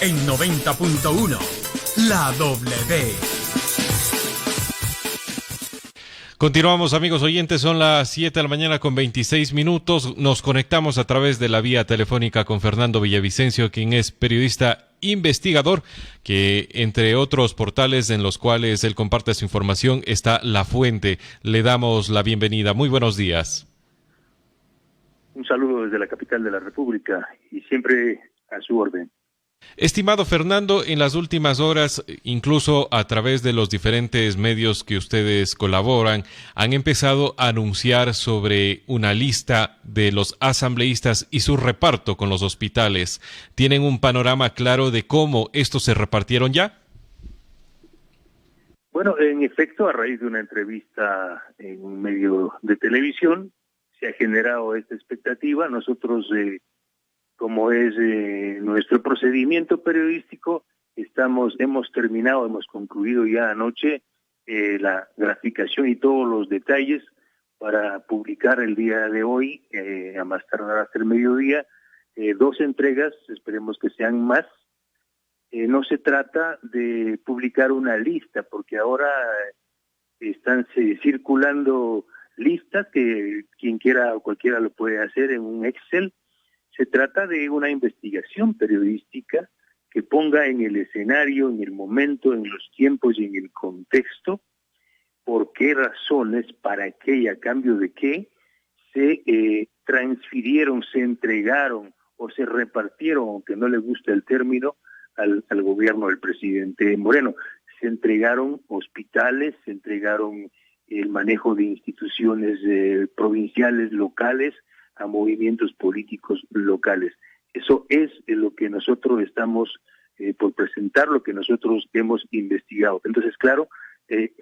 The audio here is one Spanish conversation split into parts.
en 90.1, La W. Continuamos, amigos oyentes, son las 7 de la mañana con 26 minutos. Nos conectamos a través de la vía telefónica con Fernando Villavicencio, quien es periodista investigador, que entre otros portales en los cuales él comparte su información está La Fuente. Le damos la bienvenida. Muy buenos días. Un saludo desde la capital de la República y siempre a su orden. Estimado Fernando, en las últimas horas, incluso a través de los diferentes medios que ustedes colaboran, han empezado a anunciar sobre una lista de los asambleístas y su reparto con los hospitales. ¿Tienen un panorama claro de cómo estos se repartieron ya? Bueno, en efecto, a raíz de una entrevista en un medio de televisión, se ha generado esta expectativa. Nosotros, como es nuestro procedimiento periodístico, hemos concluido ya anoche la graficación y todos los detalles para publicar el día de hoy, a más tardar hasta el mediodía, 2 entregas, esperemos que sean más. No se trata de publicar una lista, porque ahora están circulando listas que quien quiera o cualquiera lo puede hacer en un Excel. Se trata de una investigación periodística que ponga en el escenario, en el momento, en los tiempos y en el contexto, por qué razones, para qué y a cambio de qué se transfirieron, se entregaron o se repartieron, aunque no le guste el término, al gobierno del presidente Moreno. Se entregaron hospitales, se entregaron el manejo de instituciones provinciales, locales, a movimientos políticos locales. Eso es lo que nosotros estamos por presentar, lo que nosotros hemos investigado. Entonces, claro,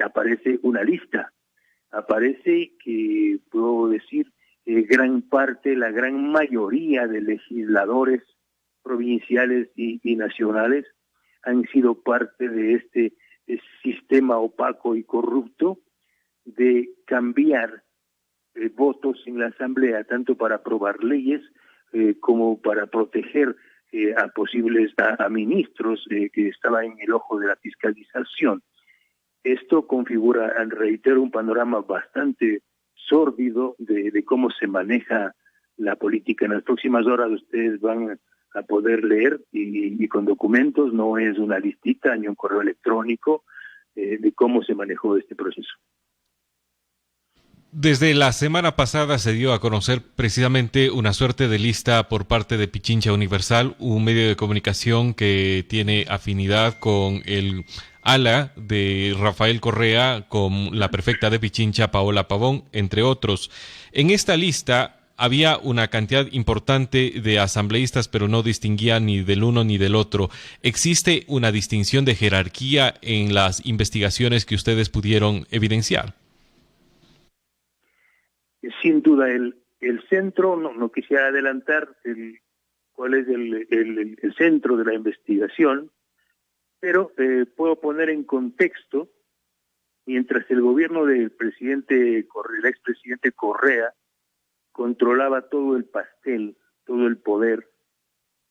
aparece una lista. Aparece que, puedo decir, gran parte, la gran mayoría de legisladores provinciales y nacionales han sido parte de este sistema opaco y corrupto de cambiar votos en la Asamblea, tanto para aprobar leyes como para proteger a posibles a ministros que estaban en el ojo de la fiscalización. Esto configura, reitero, un panorama bastante sórdido de cómo se maneja la política. En las próximas horas ustedes van a poder leer y con documentos, no es una listita ni un correo electrónico de cómo se manejó este proceso. Desde la semana pasada se dio a conocer precisamente una suerte de lista por parte de Pichincha Universal, un medio de comunicación que tiene afinidad con el ala de Rafael Correa, con la prefecta de Pichincha, Paola Pavón, entre otros. En esta lista había una cantidad importante de asambleístas, pero no distinguía ni del uno ni del otro. ¿Existe una distinción de jerarquía en las investigaciones que ustedes pudieron evidenciar? Sin duda, el centro, no quisiera adelantar cuál es el centro de la investigación, pero puedo poner en contexto, mientras el gobierno del el expresidente Correa controlaba todo el pastel, todo el poder,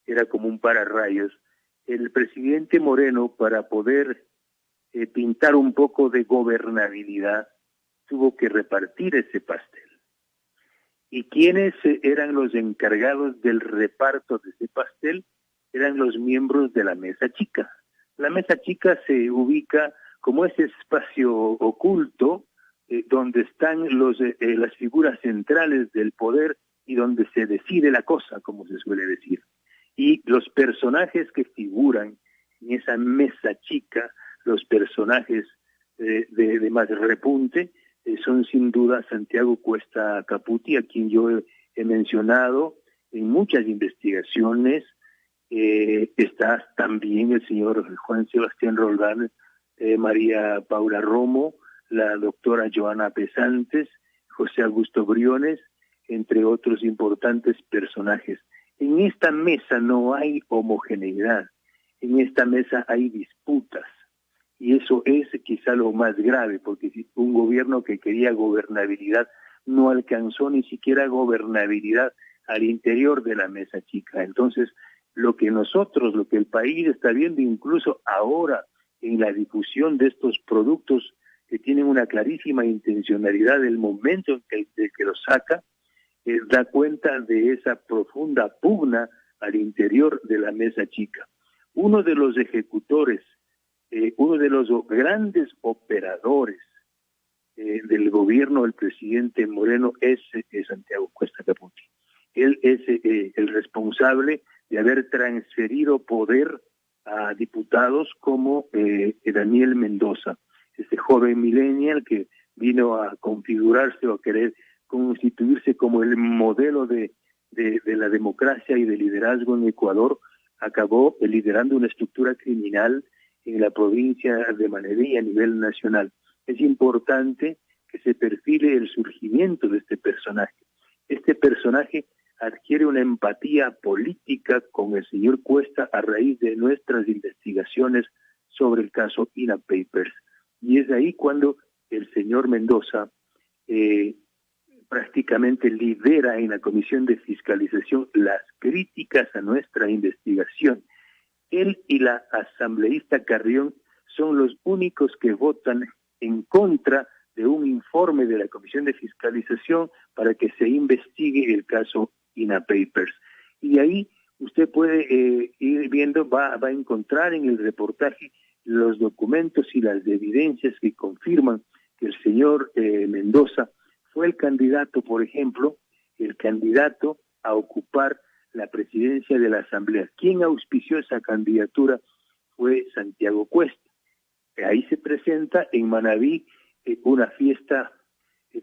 era como un pararrayos, el presidente Moreno, para poder pintar un poco de gobernabilidad, tuvo que repartir ese pastel. ¿Y quiénes eran los encargados del reparto de ese pastel? Eran los miembros de la Mesa Chica. La Mesa Chica se ubica como ese espacio oculto donde están las figuras centrales del poder y donde se decide la cosa, como se suele decir. Y los personajes que figuran en esa Mesa Chica, los personajes de más repunte, son sin duda Santiago Cuesta Caputi, a quien yo he mencionado en muchas investigaciones. Está también el señor Juan Sebastián Roldán, María Paula Romo, la doctora Joana Pesantes, José Augusto Briones, entre otros importantes personajes. En esta mesa no hay homogeneidad, en esta mesa hay disputas. Y eso es quizá lo más grave, porque si un gobierno que quería gobernabilidad no alcanzó ni siquiera gobernabilidad al interior de la Mesa Chica. Entonces, lo que el país está viendo incluso ahora en la difusión de estos productos que tienen una clarísima intencionalidad del momento en que los saca, da cuenta de esa profunda pugna al interior de la mesa chica. Uno de los ejecutores, uno de los grandes operadores del gobierno del presidente Moreno es Santiago Cuesta Caputi. Él es el responsable de haber transferido poder a diputados como Daniel Mendoza, este joven millennial que vino a configurarse o a querer constituirse como el modelo de la democracia y de liderazgo en Ecuador. Acabó liderando una estructura criminal en la provincia de Manabí a nivel nacional. Es importante que se perfile el surgimiento de este personaje. Este personaje adquiere una empatía política con el señor Cuesta a raíz de nuestras investigaciones sobre el caso INA Papers. Y es ahí cuando el señor Mendoza prácticamente lidera en la Comisión de Fiscalización las críticas a nuestra investigación. Él y la asambleísta Carrión son los únicos que votan en contra de un informe de la Comisión de Fiscalización para que se investigue el caso INA Papers. Y ahí usted puede ir viendo, va a encontrar en el reportaje los documentos y las evidencias que confirman que el señor Mendoza fue el candidato, por ejemplo, el candidato a ocupar la presidencia de la Asamblea. Quien auspició esa candidatura fue Santiago Cuesta. Ahí se presenta en Manabí una fiesta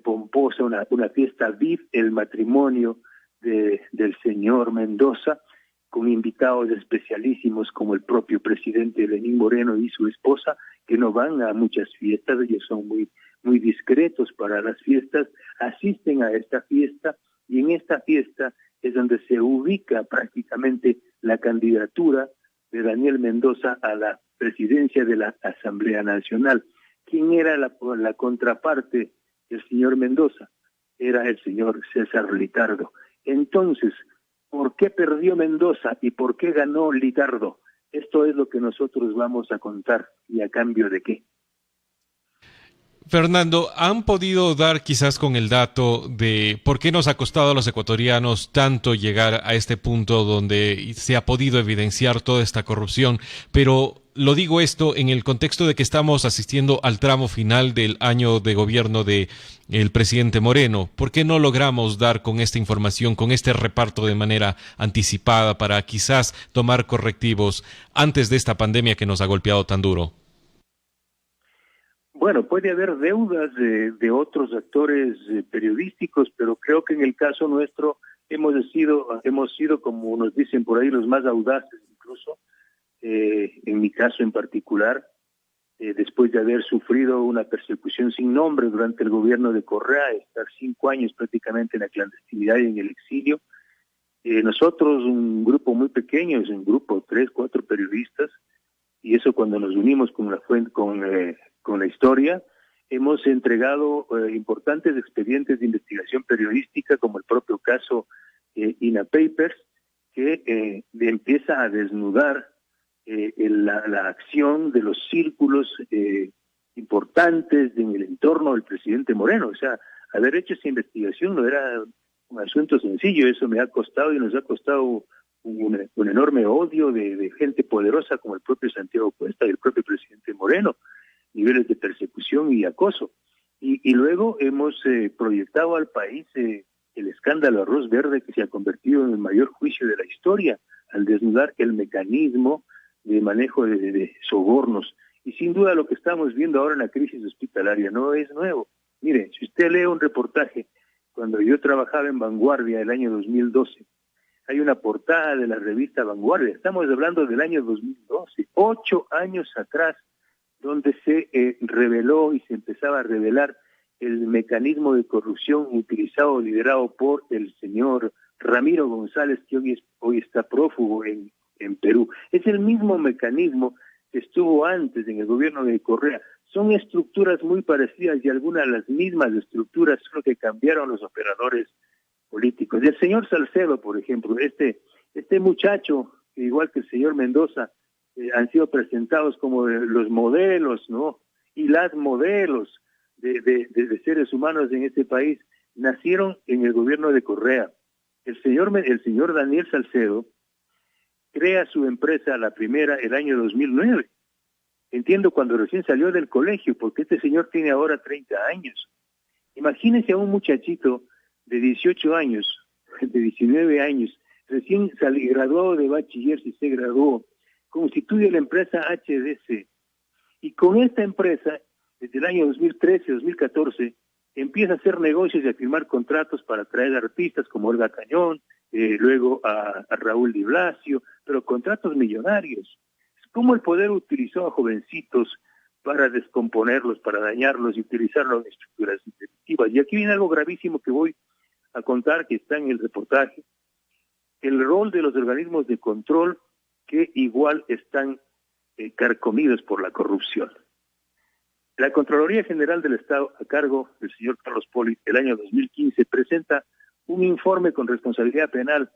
pomposa, una fiesta VIP, el matrimonio del señor Mendoza, con invitados especialísimos como el propio presidente Lenín Moreno y su esposa, que no van a muchas fiestas, ellos son muy discretos para las fiestas, asisten a esta fiesta, y en esta fiesta es donde se ubica prácticamente la candidatura de Daniel Mendoza a la presidencia de la Asamblea Nacional. ¿Quién era la contraparte del señor Mendoza? Era el señor César Litardo. Entonces, ¿por qué perdió Mendoza y por qué ganó Litardo? Esto es lo que nosotros vamos a contar. ¿Y a cambio de qué? Fernando, ¿han podido dar quizás con el dato de por qué nos ha costado a los ecuatorianos tanto llegar a este punto donde se ha podido evidenciar toda esta corrupción? Pero lo digo esto en el contexto de que estamos asistiendo al tramo final del año de gobierno de el presidente Moreno. ¿Por qué no logramos dar con esta información, con este reparto de manera anticipada para quizás tomar correctivos antes de esta pandemia que nos ha golpeado tan duro? Bueno, puede haber deudas de otros actores periodísticos, pero creo que en el caso nuestro hemos sido, como nos dicen por ahí, los más audaces incluso. En mi caso en particular, después de haber sufrido una persecución sin nombre durante el gobierno de Correa, estar 5 años prácticamente en la clandestinidad y en el exilio, nosotros, un grupo muy pequeño, es un grupo 3, 4 periodistas, y eso cuando nos unimos con la historia, hemos entregado importantes expedientes de investigación periodística, como el propio caso INA Papers, que empieza a desnudar la acción de los círculos importantes en el entorno del presidente Moreno. O sea, haber hecho esa investigación no era un asunto sencillo, eso me ha costado y nos ha costado un enorme odio de gente poderosa como el propio Santiago Cuesta y el propio presidente Moreno, niveles de persecución y acoso. Y luego hemos proyectado al país el escándalo Arroz Verde, que se ha convertido en el mayor juicio de la historia, al desnudar el mecanismo de manejo de sobornos. Y sin duda lo que estamos viendo ahora en la crisis hospitalaria no es nuevo. Mire, si usted lee un reportaje, cuando yo trabajaba en Vanguardia el año 2012, hay una portada de la revista Vanguardia, estamos hablando del año 2012, 8 años atrás, donde se reveló y se empezaba a revelar el mecanismo de corrupción utilizado, liderado por el señor Ramiro González, que hoy está prófugo en Perú. Es el mismo mecanismo que estuvo antes en el gobierno de Correa. Son estructuras muy parecidas y algunas de las mismas estructuras, solo que cambiaron los operadores políticos. Y el señor Salcedo, por ejemplo, este muchacho que igual que el señor Mendoza, han sido presentados como los modelos, ¿no? Y las modelos de seres humanos en este país, nacieron en el gobierno de Correa. El señor Daniel Salcedo crea su empresa, la primera, el año 2009. Entiendo, cuando recién salió del colegio, porque este señor tiene ahora 30 años. Imagínense a un muchachito de 18 años, de 19 años, recién graduado de bachiller, si se graduó, constituye la empresa HDC. Y con esta empresa, desde el año 2013-2014, empieza a hacer negocios y a firmar contratos para traer artistas como Olga Tañón, luego a Raúl Di Blasio, pero contratos millonarios. ¿Cómo el poder utilizó a jovencitos para descomponerlos, para dañarlos y utilizarlos en estructuras delictivas? Y aquí viene algo gravísimo que voy a contar, que está en el reportaje: el rol de los organismos de control, que igual están carcomidos por la corrupción. La Contraloría General del Estado, a cargo del señor Carlos Poli, el año 2015, presenta un informe con responsabilidad penal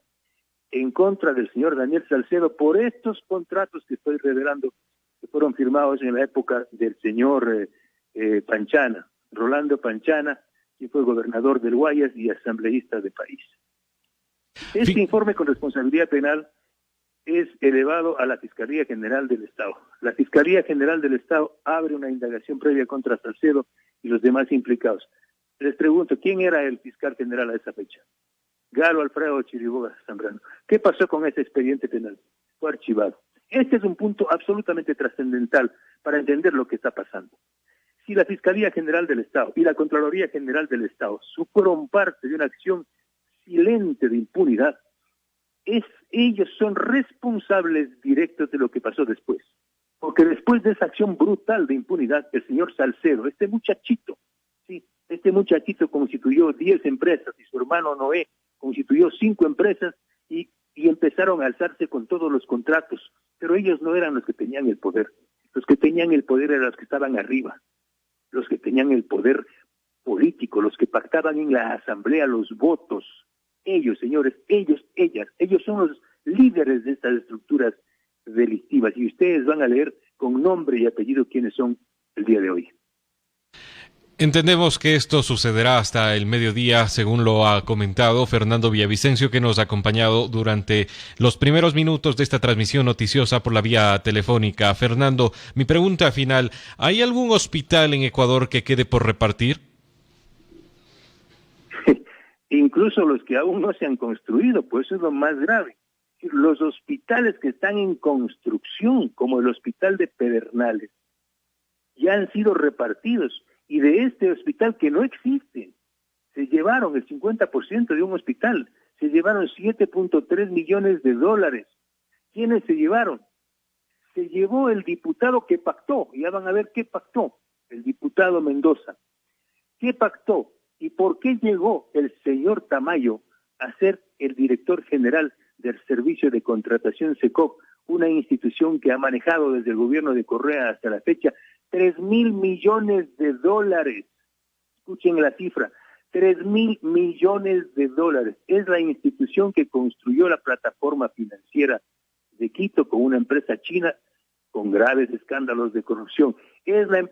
en contra del señor Daniel Salcedo por estos contratos que estoy revelando, que fueron firmados en la época del señor Panchana, Rolando Panchana, quien fue gobernador del Guayas y asambleísta de país. Este informe con responsabilidad penal es elevado a la Fiscalía General del Estado. La Fiscalía General del Estado abre una indagación previa contra Salcedo y los demás implicados. Les pregunto, ¿quién era el fiscal general a esa fecha? Galo Alfredo Chiriboga Zambrano. ¿Qué pasó con ese expediente penal? Fue archivado. Este es un punto absolutamente trascendental para entender lo que está pasando. Si la Fiscalía General del Estado y la Contraloría General del Estado fueron parte de una acción silente de impunidad, ellos son responsables directos de lo que pasó después. Porque después de esa acción brutal de impunidad, el señor Salcedo, este muchachito constituyó 10 empresas y su hermano Noé constituyó 5 empresas y empezaron a alzarse con todos los contratos, pero ellos no eran los que tenían el poder. Los que tenían el poder eran los que estaban arriba, los que tenían el poder político, los que pactaban en la asamblea los votos. Ellos, señores, ellos son los líderes de estas estructuras delictivas, y ustedes van a leer con nombre y apellido quiénes son el día de hoy. Entendemos que esto sucederá hasta el mediodía, según lo ha comentado Fernando Villavicencio, que nos ha acompañado durante los primeros minutos de esta transmisión noticiosa por la vía telefónica. Fernando, mi pregunta final: ¿hay algún hospital en Ecuador que quede por repartir? Incluso los que aún no se han construido, pues eso es lo más grave. Los hospitales que están en construcción, como el hospital de Pedernales, ya han sido repartidos. Y de este hospital que no existe, se llevaron el 50% de un hospital, se llevaron $7.3 millones. ¿Quiénes se llevaron? Se llevó el diputado que pactó, ya van a ver qué pactó, el diputado Mendoza. ¿Qué pactó? ¿Y por qué llegó el señor Tamayo a ser el director general del Servicio de Contratación SECOC, una institución que ha manejado desde el gobierno de Correa hasta la fecha $3,000 millones? Escuchen la cifra, $3,000 millones. Es la institución que construyó la plataforma financiera de Quito con una empresa china con graves escándalos de corrupción. Es la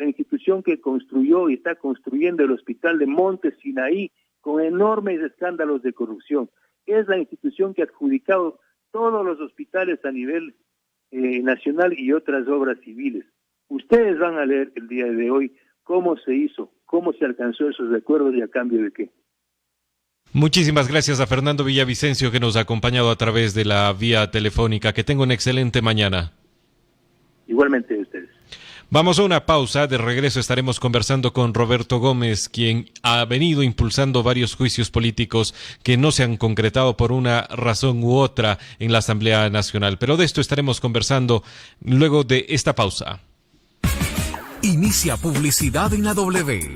institución que construyó y está construyendo el hospital de Monte Sinaí con enormes escándalos de corrupción. Es la institución que ha adjudicado todos los hospitales a nivel nacional y otras obras civiles. Ustedes van a leer el día de hoy cómo se hizo, cómo se alcanzó esos acuerdos y a cambio de qué. Muchísimas gracias a Fernando Villavicencio, que nos ha acompañado a través de la vía telefónica. Que tenga una excelente mañana. Igualmente ustedes. Vamos a una pausa. De regreso estaremos conversando con Roberto Gómez, quien ha venido impulsando varios juicios políticos que no se han concretado por una razón u otra en la Asamblea Nacional. Pero de esto estaremos conversando luego de esta pausa. Inicia publicidad en la W.